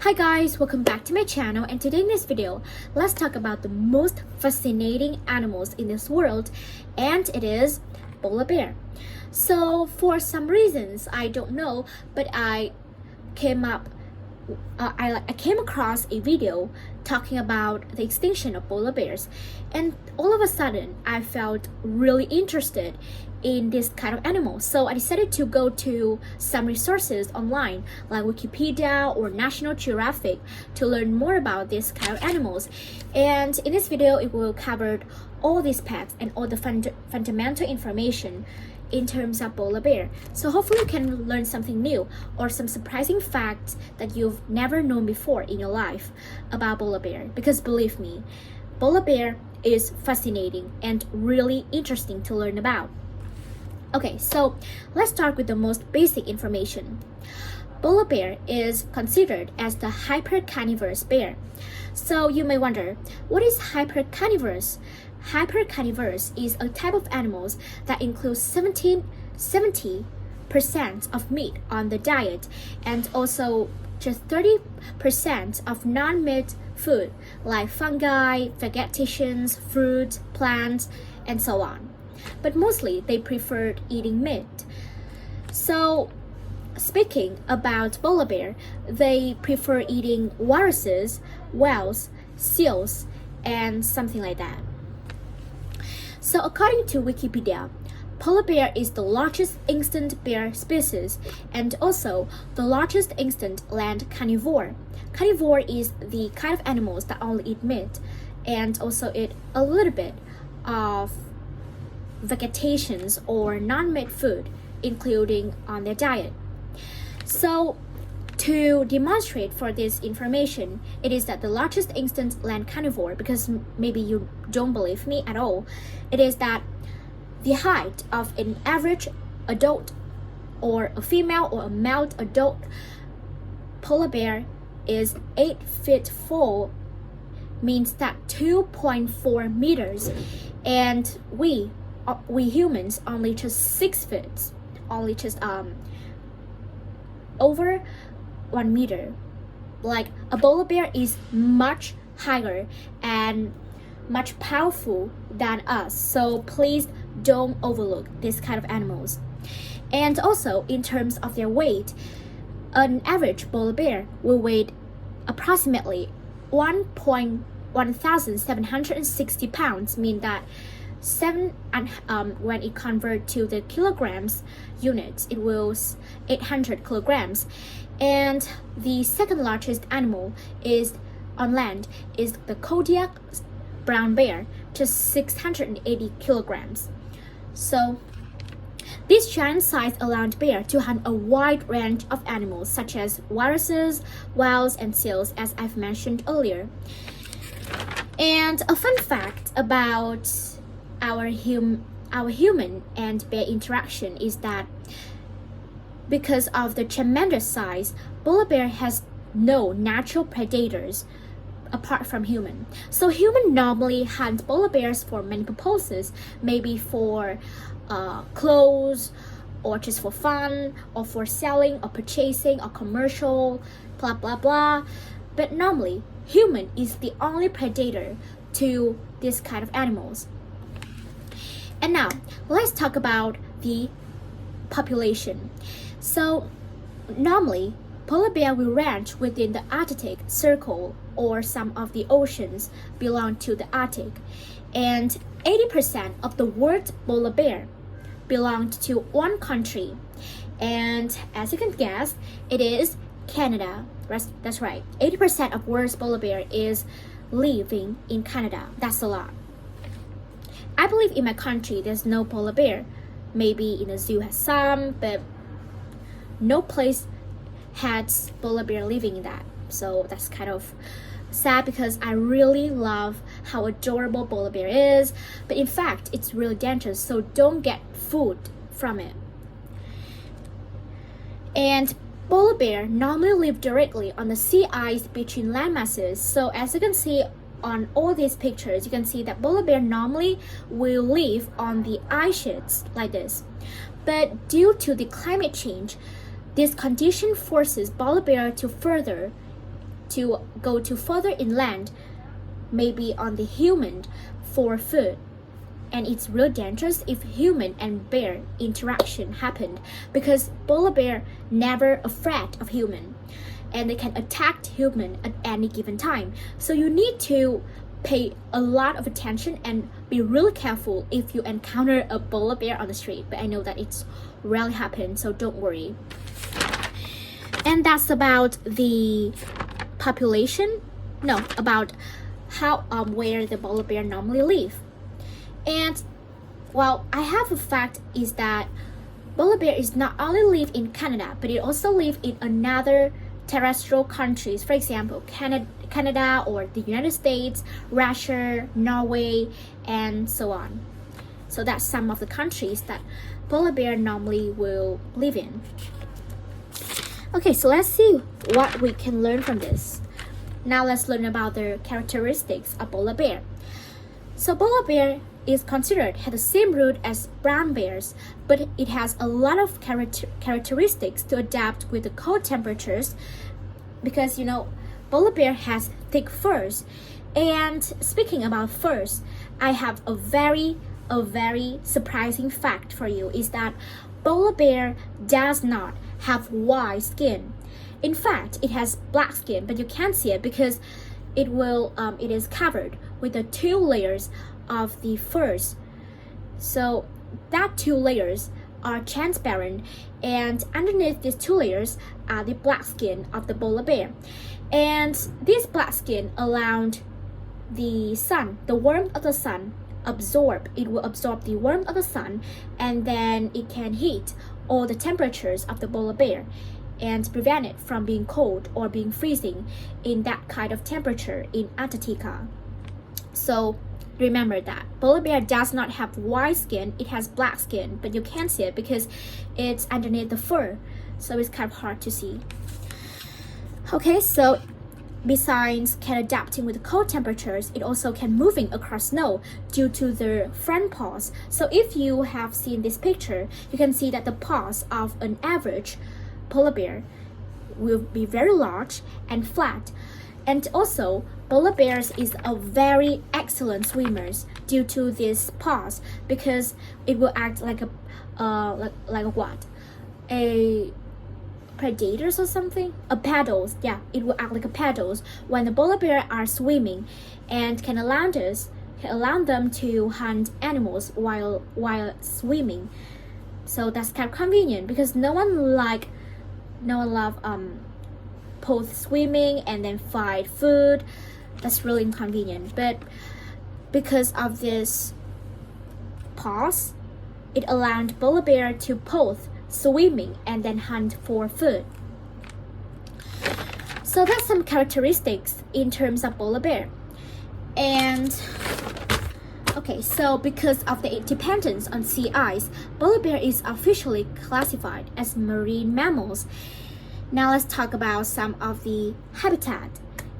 Hi guys, welcome back to my channel, and today in this video, let's talk about the most fascinating animals in this world, and it is polar bear. So for some reasons, I don't know, but I came across a video talking about the extinction of polar bears, and all of a sudden I felt really interested in this kind of animal. So I decided to go to some resources online like Wikipedia or National Geographic to learn more about this kind of animals. And in this video, it will cover all these facts and all the fundamental information in terms of polar bear. So hopefully you can learn something new or some surprising facts that you've never known before in your life about polar bear. Because believe me, polar bear is fascinating and really interesting to learn about. Okay, so let's start with the most basic information. Polar bear is considered as the hypercarnivorous bear. So you may wonder, what is hypercarnivorous? Hypercarnivorous is a type of animals that includes 70% of meat on the diet and also just 30% of non-meat food like fungi, vegetations, fruit, plants, and so on. But mostly they preferred eating meat. So speaking about polar bear, they prefer eating walruses, whales, seals, and something like that. So according to Wikipedia, polar bear is the largest extant bear species and also the largest extant land carnivore. Carnivore is the kind of animals that only eat meat and also eat a little bit of vegetations or non-meat food, including on their diet. So to demonstrate for this information, it is that the largest extant land carnivore, because maybe you don't believe me at all, it is that the height of an average adult or a female or a male adult polar bear is 8 feet 4, means that 2.4 meters, and we humans only just 6 feet, only just over 1 meter. Like a polar bear is much higher and much powerful than us, so please don't overlook this kind of animals. And also in terms of their weight, an average polar bear will weigh approximately 1,760 pounds, mean that when it converts to the kilograms units, it was 800 kilograms. And the second largest animal is on land is the Kodiak brown bear, just 680 kilograms. So this giant-sized land bear to hunt a wide range of animals such as walruses, whales, and seals, as I've mentioned earlier. And a fun fact about our human and bear interaction is that because of the tremendous size, polar bear has no natural predators apart from human. So human normally hunt polar bears for many purposes, maybe for clothes, or just for fun, or for selling or purchasing or commercial, blah blah blah. But normally human is the only predator to this kind of animals. And now let's talk about the population. So normally polar bear will range within the Arctic Circle, or some of the oceans belong to the Arctic, and 80% of the world's polar bear belonged to one country, and as you can guess, it is Canada. That's right, 80% of world's polar bear is living in Canada. That's a lot. I believe in my country there's no polar bear. Maybe in a zoo has some, but no place has polar bear living in that. So that's kind of sad because I really love how adorable polar bear is, but in fact it's really dangerous, so don't get food from it. And polar bear normally live directly on the sea ice between land masses. So as you can see on all these pictures, you can see that polar bear normally will live on the ice sheets like this. But due to the climate change, this condition forces polar bear to further to go to further inland, maybe on the human, for food. And it's real dangerous if human and bear interaction happened, because polar bear never afraid of human, and they can attack human at any given time. So you need to pay a lot of attention and be really careful if you encounter a polar bear on the street. But I know that it's rarely happens, so don't worry. And that's about the population. No, about how where the polar bear normally live. And well, I have a fact is that polar bear is not only live in Canada, but it also live in another terrestrial countries. For example, Canada or the United States, Russia, Norway, and so on. So that's some of the countries that polar bear normally will live in. Okay, so let's see what we can learn from this. Now let's learn about the characteristics of polar bear. So polar bear is considered has the same root as brown bears, but it has a lot of characteristics to adapt with the cold temperatures, because polar bear has thick furs. And speaking about furs, I have a very surprising fact for you, is that polar bear does not have white skin. In fact, it has black skin, but you can't see it because it is covered with the 2 layers of the furs. So that 2 layers are transparent, and underneath these 2 layers are the black skin of the polar bear. And this black skin allowed the sun, the warmth of the sun, it will absorb the warmth of the sun, and then it can heat all the temperatures of the polar bear and prevent it from being cold or being freezing in that kind of temperature in Antarctica. So remember that polar bear does not have white skin, it has black skin, but you can't see it because it's underneath the fur, so it's kind of hard to see. Okay, so besides can adapting with cold temperatures, it also can moving across snow due to their front paws. So if you have seen this picture, you can see that the paws of an average polar bear will be very large and flat. And also, polar bears is a very excellent swimmers due to these paws, because it will act like a what? A predators or something? A paddles. Yeah, it will act like a paddles when the polar bear are swimming, and can allow them to hunt animals while swimming. So that's kind of convenient, because no one love both swimming and then find food. That's really inconvenient. But because of this paws, it allowed polar bear to both swimming and then hunt for food. So that's some characteristics in terms of polar bear. And okay, so because of the dependence on sea ice, polar bear is officially classified as marine mammals. Now let's talk about some of the habitat.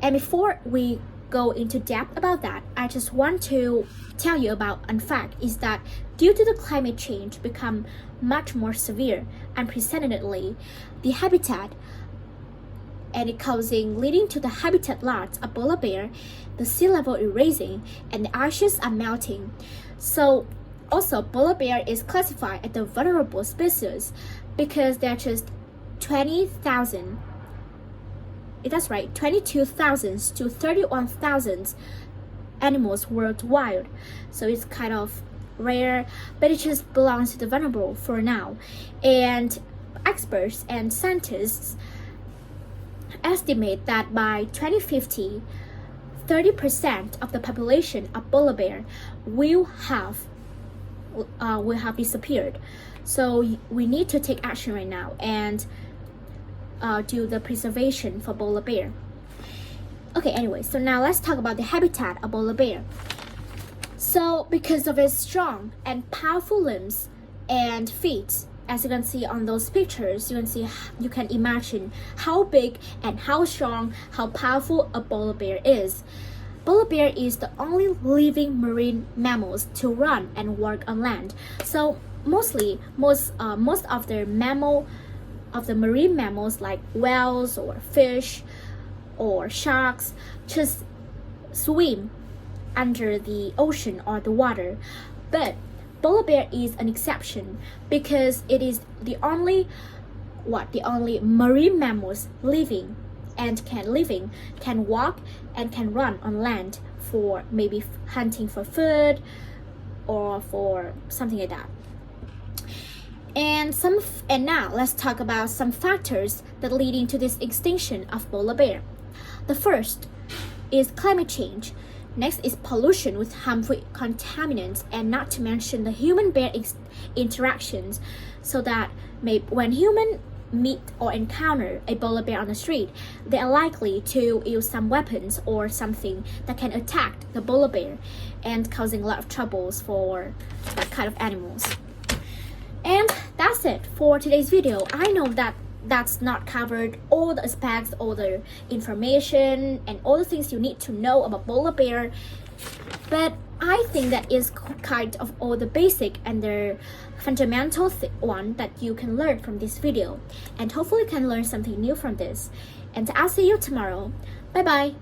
And before we go into depth about that, I just want to tell you about a fact is that due to the climate change become much more severe unprecedentedly, the habitat and it leading to the habitat loss of polar bear, the sea level is rising and the ices are melting. So also polar bear is classified as the vulnerable species because there are just 20,000, that's right, 22,000 to 31,000 animals worldwide. So it's kind of rare, but it just belongs to the vulnerable for now. And experts and scientists estimate that by 2050, 30% of the population of polar bear will have disappeared. So we need to take action right now and do the preservation for polar bear. Okay, anyway, so now let's talk about the habitat of polar bear. So because of its strong and powerful limbs and feet, as you can see on those pictures, you can imagine how big and how strong, how powerful a polar bear is. Polar bear is the only living marine mammals to run and work on land. So most of the marine mammals like whales or fish or sharks just swim under the ocean or the water. But polar bear is an exception because it is the only marine mammals living can walk and can run on land for maybe hunting for food or for something like that. And now let's talk about some factors that leading to this extinction of polar bear. The first is climate change. Next is pollution with harmful contaminants, and not to mention the human-bear interactions, so that when human meet or encounter a polar bear on the street, they are likely to use some weapons or something that can attack the polar bear and causing a lot of troubles for that kind of animals. And that's it for today's video. I know that that's not covered all the aspects, all the information, and all the things you need to know about polar bear, but I think that is kind of all the basic and the fundamental one that you can learn from this video, and hopefully you can learn something new from this. And I'll see you tomorrow. Bye bye.